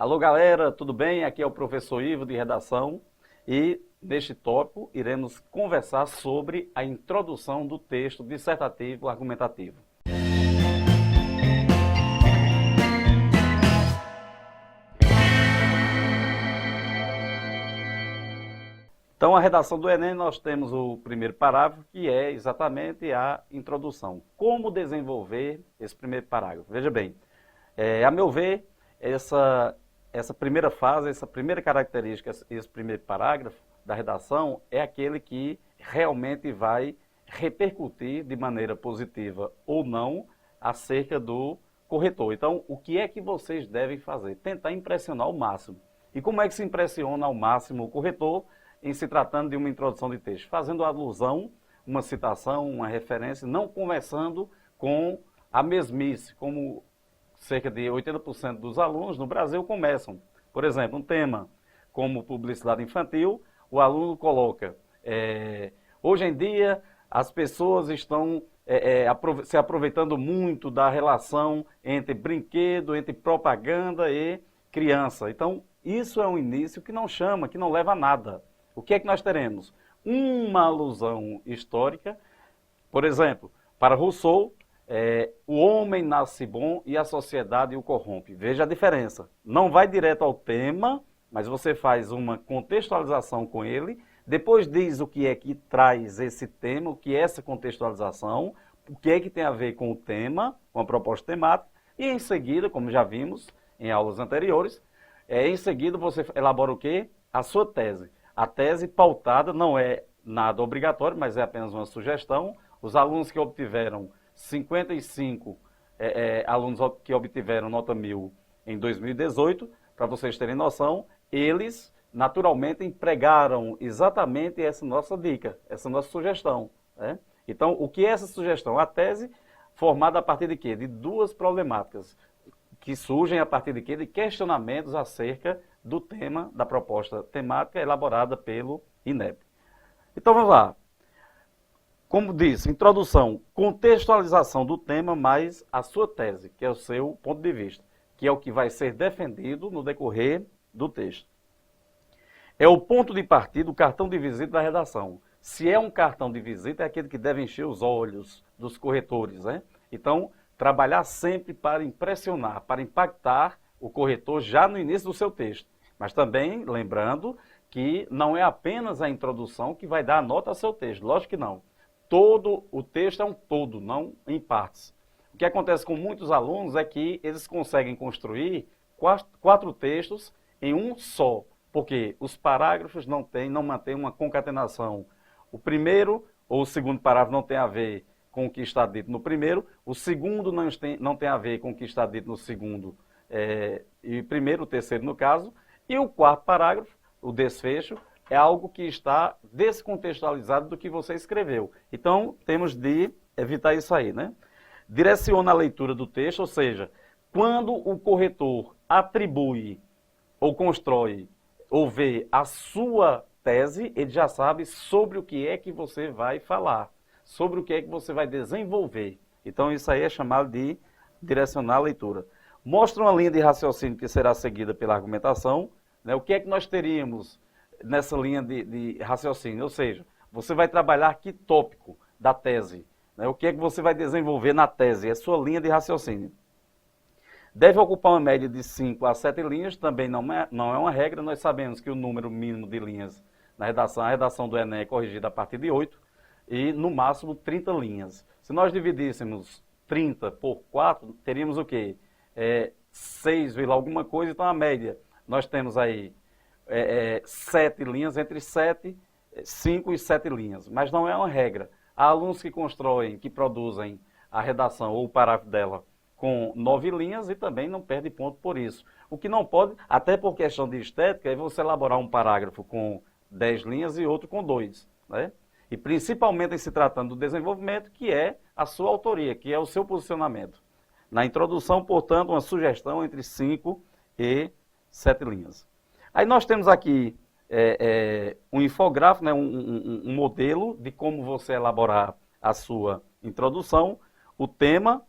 Alô galera, tudo bem? Aqui é o professor Ivo de Redação e neste tópico iremos conversar sobre a introdução do texto dissertativo argumentativo. Então, a redação do Enem, nós temos o primeiro parágrafo, que é exatamente a introdução. Como desenvolver esse primeiro parágrafo? Veja bem, a meu ver, essa primeira fase, essa primeira característica, esse primeiro parágrafo da redação é aquele que realmente vai repercutir de maneira positiva ou não acerca do corretor. Então, o que é que vocês devem fazer? Tentar impressionar ao máximo. E como é que se impressiona ao máximo o corretor em se tratando de uma introdução de texto? Fazendo alusão, uma citação, uma referência, não conversando com a mesmice, como cerca de 80% dos alunos no Brasil começam. Por exemplo, um tema como publicidade infantil, o aluno coloca, hoje em dia as pessoas estão se aproveitando muito da relação entre brinquedo, entre propaganda e criança. Então, isso é um início que não chama, que não leva a nada. O que é que nós teremos? Uma alusão histórica, por exemplo, para Rousseau, o homem nasce bom e a sociedade o corrompe. Veja a diferença. Não vai direto ao tema, mas você faz uma contextualização com ele, depois diz o que é que traz esse tema, o que é essa contextualização, o que é que tem a ver com o tema, com a proposta temática, e em seguida, como já vimos em aulas anteriores, em seguida você elabora o quê? A sua tese. A tese pautada não é nada obrigatório, mas é apenas uma sugestão. Os alunos que obtiveram 55 alunos que obtiveram nota 1000 em 2018, para vocês terem noção, eles naturalmente empregaram exatamente essa nossa dica, essa nossa sugestão. Né? Então, o que é essa sugestão? A tese formada a partir de quê? De duas problemáticas que surgem a partir de quê? De questionamentos acerca do tema, da proposta temática elaborada pelo INEP. Então vamos lá. Como disse, introdução, contextualização do tema, mais a sua tese, que é o seu ponto de vista, que é o que vai ser defendido no decorrer do texto. É o ponto de partida, o cartão de visita da redação. Se é um cartão de visita, é aquele que deve encher os olhos dos corretores, né? Então, trabalhar sempre para impressionar, para impactar o corretor já no início do seu texto. Mas também, lembrando, que não é apenas a introdução que vai dar a nota ao seu texto. Lógico que não. Todo o texto é um todo, não em partes. O que acontece com muitos alunos é que eles conseguem construir quatro textos em um só, porque os parágrafos não mantêm uma concatenação. O primeiro ou o segundo parágrafo não tem a ver com o que está dito no primeiro, o segundo não tem a ver com o que está dito no segundo, e primeiro, o terceiro no caso, e o quarto parágrafo, o desfecho, é algo que está descontextualizado do que você escreveu. Então, temos de evitar isso aí, né? Direciona a leitura do texto, ou seja, quando o corretor atribui ou constrói ou vê a sua tese, ele já sabe sobre o que é que você vai falar, sobre o que é que você vai desenvolver. Então, isso aí é chamado de direcionar a leitura. Mostra uma linha de raciocínio que será seguida pela argumentação, né? O que é que nós teríamos nessa linha de raciocínio? Ou seja, você vai trabalhar que tópico da tese, né? O que é que você vai desenvolver na tese? É a sua linha de raciocínio. Deve ocupar uma média de 5 a 7 linhas, também não é uma regra. Nós sabemos que o número mínimo de linhas na redação, a redação do Enem é corrigida a partir de 8 e no máximo 30 linhas. Se nós dividíssemos 30 por 4, teríamos o quê? 6, alguma coisa, então a média. Nós temos aí 7 linhas, entre 5 e 7 linhas, mas não é uma regra. Há alunos que constroem, que produzem a redação ou o parágrafo dela com 9 linhas e também não perde ponto por isso. O que não pode, até por questão de estética, é você elaborar um parágrafo com 10 linhas e outro com 2, né? E principalmente em se tratando do desenvolvimento, que é a sua autoria, que é o seu posicionamento. Na introdução, portanto, uma sugestão entre 5 e 7 linhas. Aí nós temos aqui um infográfico, né, um modelo de como você elaborar a sua introdução, o tema,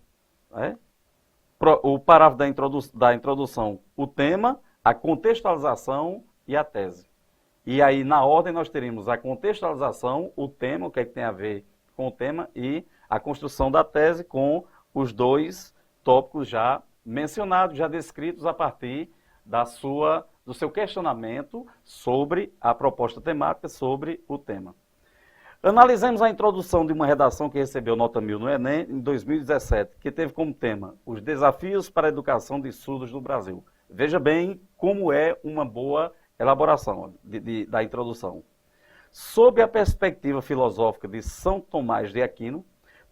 né, o parágrafo da introdução, o tema, a contextualização e a tese. E aí, na ordem, nós teríamos a contextualização, o tema, o que é que tem a ver com o tema, e a construção da tese com os dois tópicos já mencionados, já descritos a partir do seu questionamento sobre a proposta temática, sobre o tema. Analisemos a introdução de uma redação que recebeu nota 1000 no Enem em 2017, que teve como tema os desafios para a educação de surdos no Brasil. Veja bem como é uma boa elaboração da introdução. Sob a perspectiva filosófica de São Tomás de Aquino,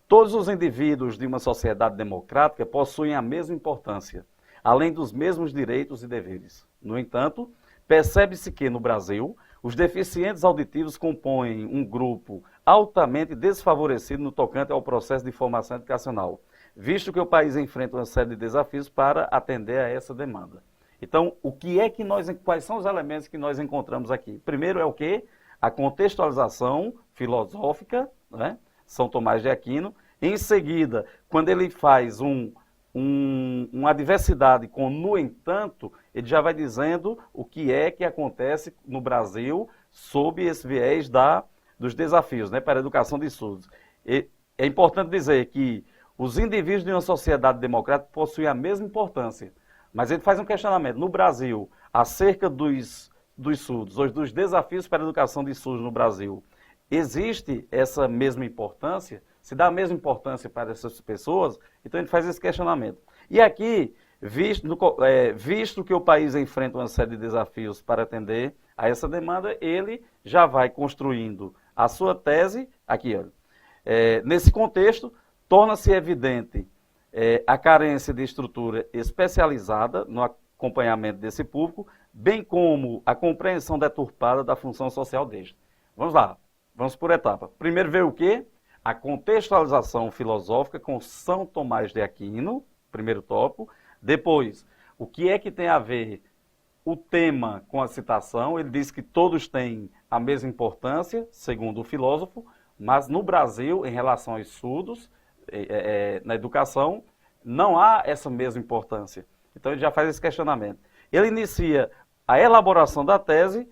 todos os indivíduos de uma sociedade democrática possuem a mesma importância, além dos mesmos direitos e deveres. No entanto, percebe-se que, no Brasil, os deficientes auditivos compõem um grupo altamente desfavorecido no tocante ao processo de formação educacional, visto que o país enfrenta uma série de desafios para atender a essa demanda. Então, quais são os elementos que nós encontramos aqui? Primeiro é o quê? A contextualização filosófica, né? São Tomás de Aquino. Em seguida, quando ele faz uma diversidade com no entanto, ele já vai dizendo o que é que acontece no Brasil sob esse viés dos desafios, né, para a educação de surdos. E é importante dizer que os indivíduos de uma sociedade democrática possuem a mesma importância, mas ele faz um questionamento. No Brasil, acerca dos surdos, ou dos desafios para a educação de surdos no Brasil, existe essa mesma importância? Se dá a mesma importância para essas pessoas? Então ele faz esse questionamento. E aqui, visto que o país enfrenta uma série de desafios para atender a essa demanda, ele já vai construindo a sua tese, aqui, olha. Nesse contexto, torna-se evidente a carência de estrutura especializada no acompanhamento desse público, bem como a compreensão deturpada da função social deste. Vamos lá, vamos por etapa. Primeiro veio o quê? A contextualização filosófica com São Tomás de Aquino, primeiro tópico. Depois, o que é que tem a ver o tema com a citação? Ele diz que todos têm a mesma importância, segundo o filósofo, mas no Brasil, em relação aos surdos, na educação, não há essa mesma importância. Então ele já faz esse questionamento. Ele inicia a elaboração da tese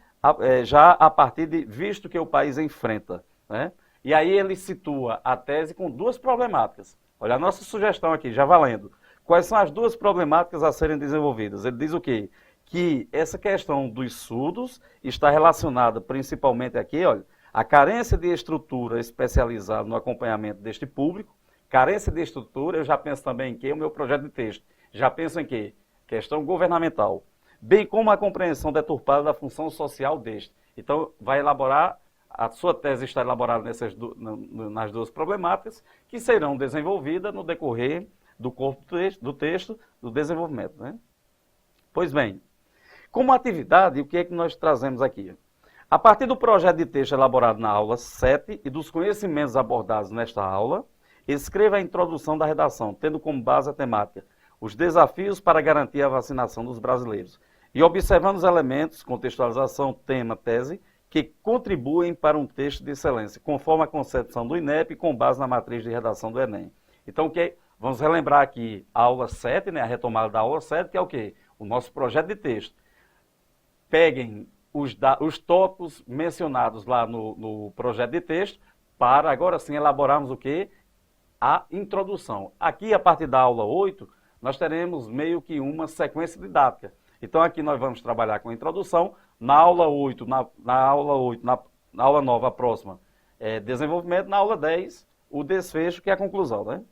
já a partir de visto que o país enfrenta, né? E aí ele situa a tese com duas problemáticas. Olha a nossa sugestão aqui, já valendo. Quais são as duas problemáticas a serem desenvolvidas? Ele diz o quê? Que essa questão dos surdos está relacionada principalmente aqui, olha, a carência de estrutura especializada no acompanhamento deste público. Carência de estrutura, eu já penso também em quê? O meu projeto de texto. Já penso em quê? Questão governamental. Bem como a compreensão deturpada da função social deste. Então, vai elaborar, a sua tese está elaborada nas duas problemáticas, que serão desenvolvidas no decorrer do corpo do texto, do desenvolvimento, né? Pois bem, como atividade, o que é que nós trazemos aqui? A partir do projeto de texto elaborado na aula 7 e dos conhecimentos abordados nesta aula, escreva a introdução da redação, tendo como base a temática os desafios para garantir a vacinação dos brasileiros e observando os elementos, contextualização, tema, tese, que contribuem para um texto de excelência, conforme a concepção do INEP e com base na matriz de redação do Enem. Então, vamos relembrar aqui a aula 7, né, a retomada da aula 7, que é o quê? O nosso projeto de texto. Peguem os tópicos mencionados lá no projeto de texto, para agora sim elaborarmos o quê? A introdução. Aqui, a partir da aula 8, nós teremos meio que uma sequência didática. Então, aqui nós vamos trabalhar com a introdução. Na aula 8, na aula 9, a próxima, desenvolvimento. Na aula 10, o desfecho, que é a conclusão, né?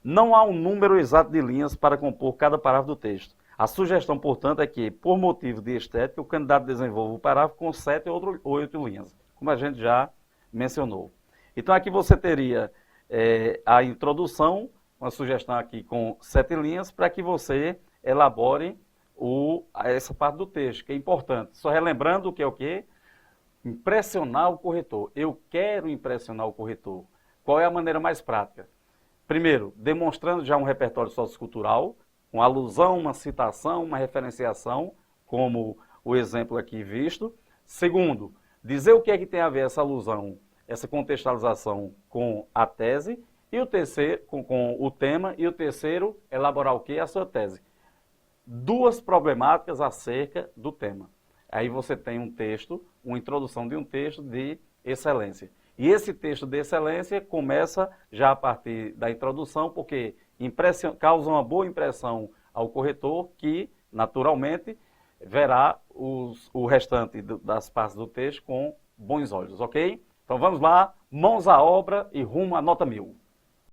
Não há um número exato de linhas para compor cada parágrafo do texto. A sugestão, portanto, é que, por motivo de estética, o candidato desenvolva o parágrafo com 7 ou 8 linhas, como a gente já mencionou. Então, aqui você teria a introdução, uma sugestão aqui com 7 linhas, para que você elabore essa parte do texto, que é importante. Só relembrando o que é o quê? Impressionar o corretor. Eu quero impressionar o corretor. Qual é a maneira mais prática? Primeiro, demonstrando já um repertório sociocultural, uma alusão, uma citação, uma referenciação, como o exemplo aqui visto. Segundo, dizer o que é que tem a ver essa alusão, essa contextualização com a tese, e o terceiro, com o tema, e o terceiro, elaborar o quê? A sua tese. duas problemáticas acerca do tema. Aí você tem um texto, uma introdução de um texto de excelência. E esse texto de excelência começa já a partir da introdução, porque causa uma boa impressão ao corretor que, naturalmente, verá o restante das partes do texto com bons olhos, ok? Então vamos lá, mãos à obra e rumo à nota 1000.